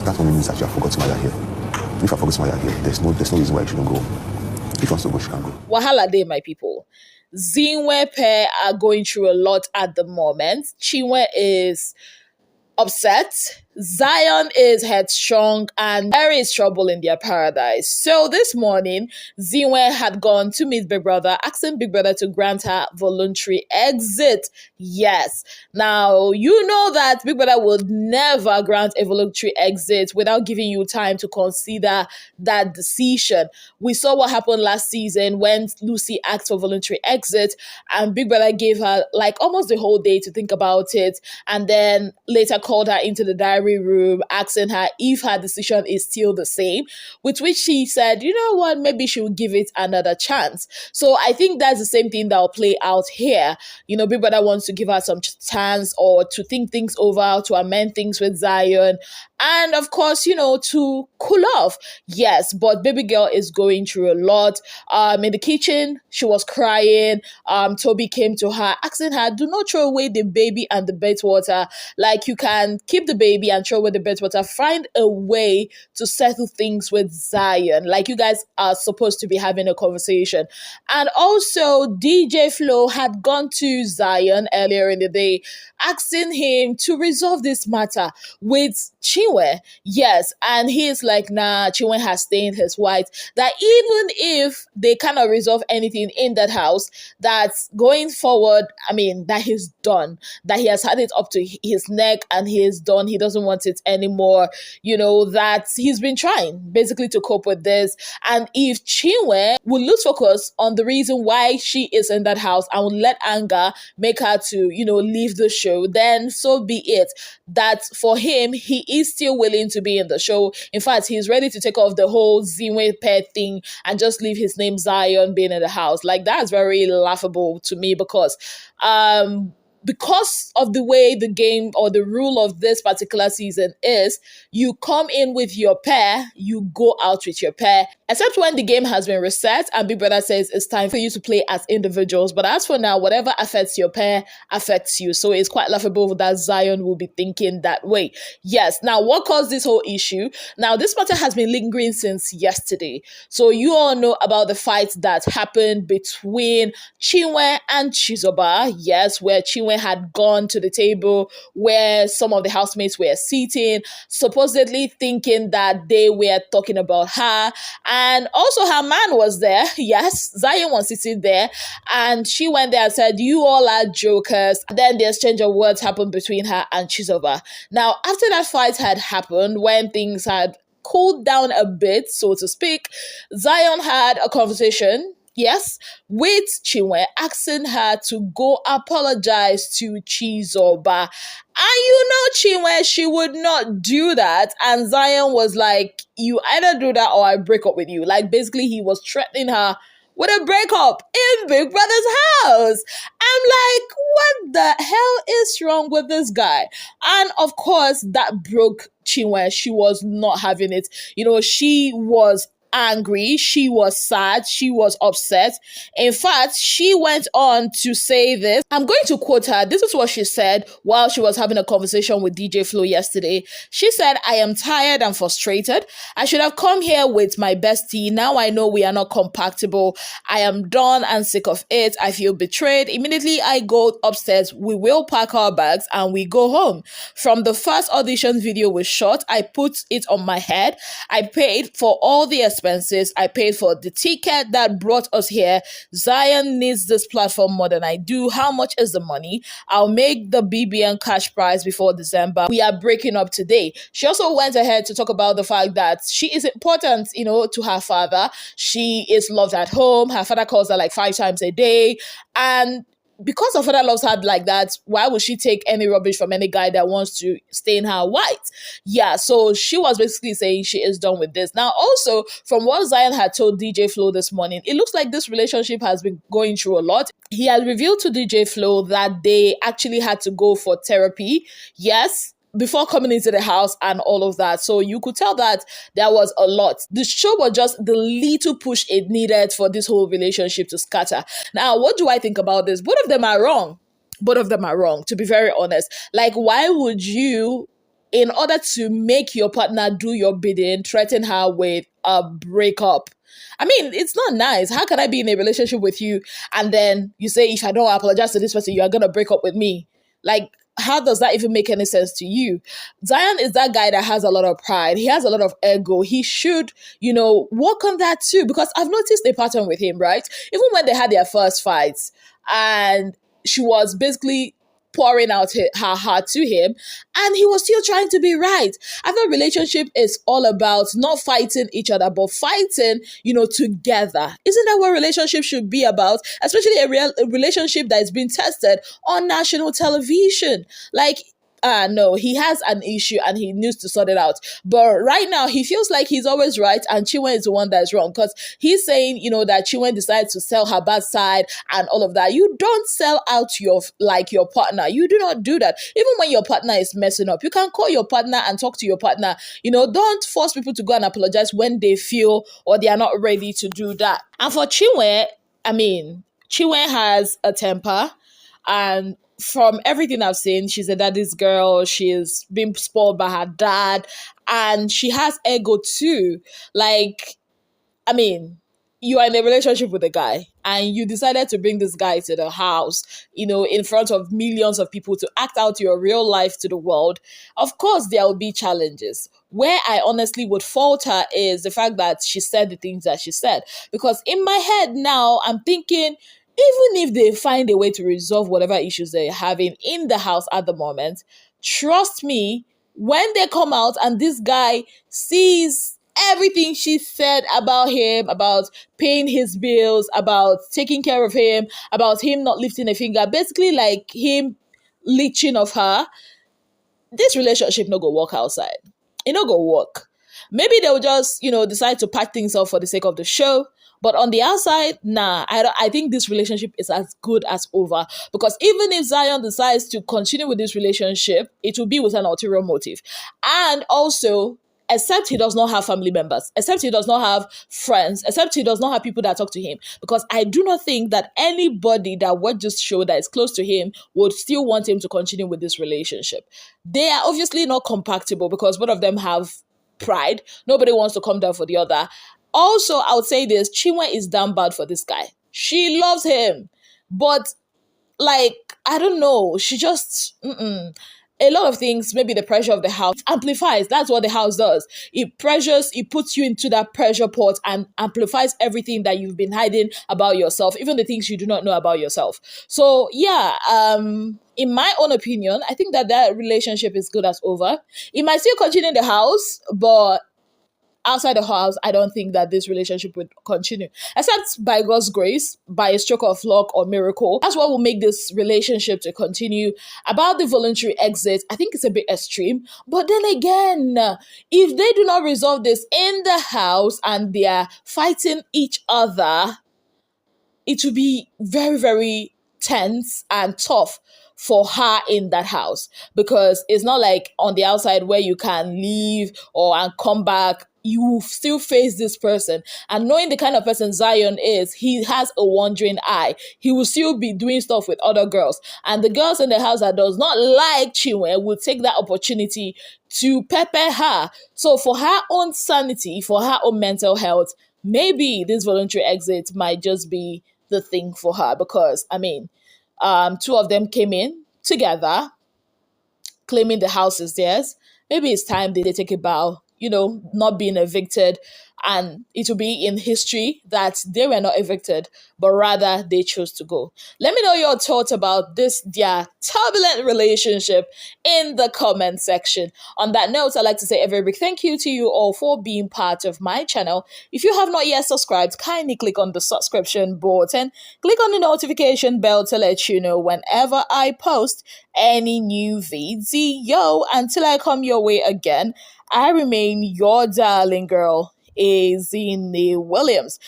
That only means that you have forgotten why you're here. If you've forgotten why you're here, there's no reason why you shouldn't go. If you want to go, you can go. Wahala day, my people. Chinwe pair are going through a lot at the moment. Chinwe is upset. Zion is headstrong and there is trouble in their paradise. So this morning, Chinwe had gone to meet Big Brother, asking Big Brother to grant her voluntary exit. Yes. Now, you know that Big Brother would never grant a voluntary exit without giving you time to consider that decision. We saw what happened last season when Lucy asked for voluntary exit and Big Brother gave her like almost the whole day to think about it and then later called her into the diary room asking her if her decision is still the same, with which she said, you know what, maybe she will give it another chance. So I think that's the same thing that will play out here. You know, Big Brother wants to give her some chance or to think things over, to amend things with Zion, and of course, you know, to cool off. Yes, but baby girl is going through a lot. In the kitchen, she was crying. Toby came to her, asking her, do not throw away the baby and the bathwater. Like, you can keep the baby and throw away the bathwater. Find a way to settle things with Zion. Like, you guys are supposed to be having a conversation. And also, DJ Flo had gone to Zion earlier in the day, asking him to resolve this matter with Chinwe. Yes, and he's like, nah, Chinwe has stained his white. That even if they cannot resolve anything in that house, that's going forward, I mean, that he's done. That he has had it up to his neck and he is done. He doesn't want it anymore. You know, that he's been trying basically to cope with this. And if Chinwe will lose focus on the reason why she is in that house and will let anger make her to, you know, leave the show, then so be it. That for him, he is still willing to be in the show. In fact, he's ready to take off the whole Chinwe pair thing and just leave his name Zion being in the house. Like, that's very laughable to me because of the way the game or the rule of this particular season is, you come in with your pair, you go out with your pair, except when the game has been reset and Big Brother says it's time for you to play as individuals. But as for now, whatever affects your pair affects you. So it's quite laughable that Zion will be thinking that way. Yes. Now, what caused this whole issue? Now, this matter has been lingering since yesterday. So you all know about the fight that happened between Chinwe and Chizoba. Yes, where Chinwe had gone to the table where some of the housemates were sitting, supposedly thinking that they were talking about her. And also her man was there. Yes, Zion was sitting there. And she went there and said, you all are jokers. Then the exchange of words happened between her and Chizoba. Now, after that fight had happened, when things had cooled down a bit, so to speak, Zion had a conversation, yes, with Chinwe, asking her to go apologize to Chizoba. And you know Chinwe, she would not do that. And Zion was like, you either do that or I break up with you. Like, basically, he was threatening her with a breakup in Big Brother's house. I'm like, what the hell is wrong with this guy? And of course, that broke Chinwe. She was not having it. You know, she was angry, she was sad, she was upset. In fact, she went on to say this. I'm going to quote her. This is what she said while she was having a conversation with DJ Flo yesterday. She said, I am tired and frustrated. I should have come here with my bestie. Now I know we are not compatible. I am done and sick of it. I feel betrayed. Immediately I go upstairs. We will pack our bags and we go home. From the first audition video we shot, I put it on my head. I paid for all the expenses. I paid for the ticket that brought us here. Zion needs this platform more than I do. How much is the money? I'll make the BBN cash prize before December. We are breaking up today. She also went ahead to talk about the fact that she is important, you know, to her father. She is loved at home. Her father calls her like 5 times a day. And because her father loves her like that, why would she take any rubbish from any guy that wants to stain her white? Yeah, so she was basically saying she is done with this. Now, also, from what Zion had told DJ Flo this morning, it looks like this relationship has been going through a lot. He had revealed to DJ Flo that they actually had to go for therapy. Yes, before coming into the house and all of that. So you could tell that there was a lot. The show was just the little push it needed for this whole relationship to scatter. Now, what do I think about this? Both of them are wrong. Both of them are wrong, to be very honest. Like, why would you in order to make your partner do your bidding, threaten her with a breakup. I mean, it's not nice. How can I be in a relationship with you and then you say, if I don't apologize to this person, you are going to break up with me? Like, how does that even make any sense to you? Zion is that guy that has a lot of pride. He has a lot of ego. He should, work on that too. Because I've noticed a pattern with him, right? Even when they had their first fights and she was basically pouring out her heart to him and he was still trying to be right. I thought relationship is all about not fighting each other but fighting, together. Isn't that what relationship should be about? Especially a relationship that is being tested on national television. Like, no, he has an issue and he needs to sort it out. But right now, he feels like he's always right and Chinwe is the one that's wrong because he's saying, that Chinwe decides to sell her bad side and all of that. You don't sell out your partner. You do not do that. Even when your partner is messing up, you can call your partner and talk to your partner. Don't force people to go and apologize when they feel or they are not ready to do that. And for Chinwe, Chinwe has a temper, and from everything I've seen, she's a daddy's girl. She's been spoiled by her dad, and she has ego too. Like, you are in a relationship with a guy and you decided to bring this guy to the house, in front of millions of people to act out your real life to the world. Of course, there will be challenges. Where I honestly would fault her is the fact that she said the things that she said. Because in my head now, I'm thinking, even if they find a way to resolve whatever issues they're having in the house at the moment, trust me, when they come out and this guy sees everything she said about him, about paying his bills, about taking care of him, about him not lifting a finger, basically like him leeching of her, this relationship no go work outside. It no go work. Maybe they'll just, decide to pack things up for the sake of the show. But on the outside, nah, I think this relationship is as good as over. Because even if Zion decides to continue with this relationship, it will be with an ulterior motive. And also, except he does not have family members, except he does not have friends, except he does not have people that talk to him. Because I do not think that anybody that watched this show that is close to him would still want him to continue with this relationship. They are obviously not compatible because both of them have pride. Nobody wants to come down for the other. Also, I would say this, Chinwe is damn bad for this guy. She loves him. But, I don't know. She just, a lot of things, maybe the pressure of the house amplifies. That's what the house does. It puts you into that pressure pot and amplifies everything that you've been hiding about yourself, even the things you do not know about yourself. So, yeah, in my own opinion, I think that relationship is good as over. It might still continue in the house, but outside the house, I don't think that this relationship would continue. Except by God's grace, by a stroke of luck or miracle. That's what will make this relationship to continue. About the voluntary exit, I think it's a bit extreme. But then again, if they do not resolve this in the house and they are fighting each other, it will be very, very tense and tough for her in that house, because it's not like on the outside where you can leave and come back. You still face this person, and knowing the kind of person Zion is, he has a wandering eye. He will still be doing stuff with other girls, and the girls in the house that does not like Chinwe will take that opportunity to pepper her. So for her own sanity, for her own mental health, maybe this voluntary exit might just be the thing for her, because two of them came in together, claiming the house is theirs. Maybe it's time they take a bow, not being evicted. And it will be in history that they were not evicted, but rather they chose to go. Let me know your thoughts about this, their turbulent relationship, in the comment section. On that note, I'd like to say a very big thank you to you all for being part of my channel. If you have not yet subscribed, kindly click on the subscription button. Click on the notification bell to let you know whenever I post any new video. Until I come your way again, I remain your darling girl, Azine Williams.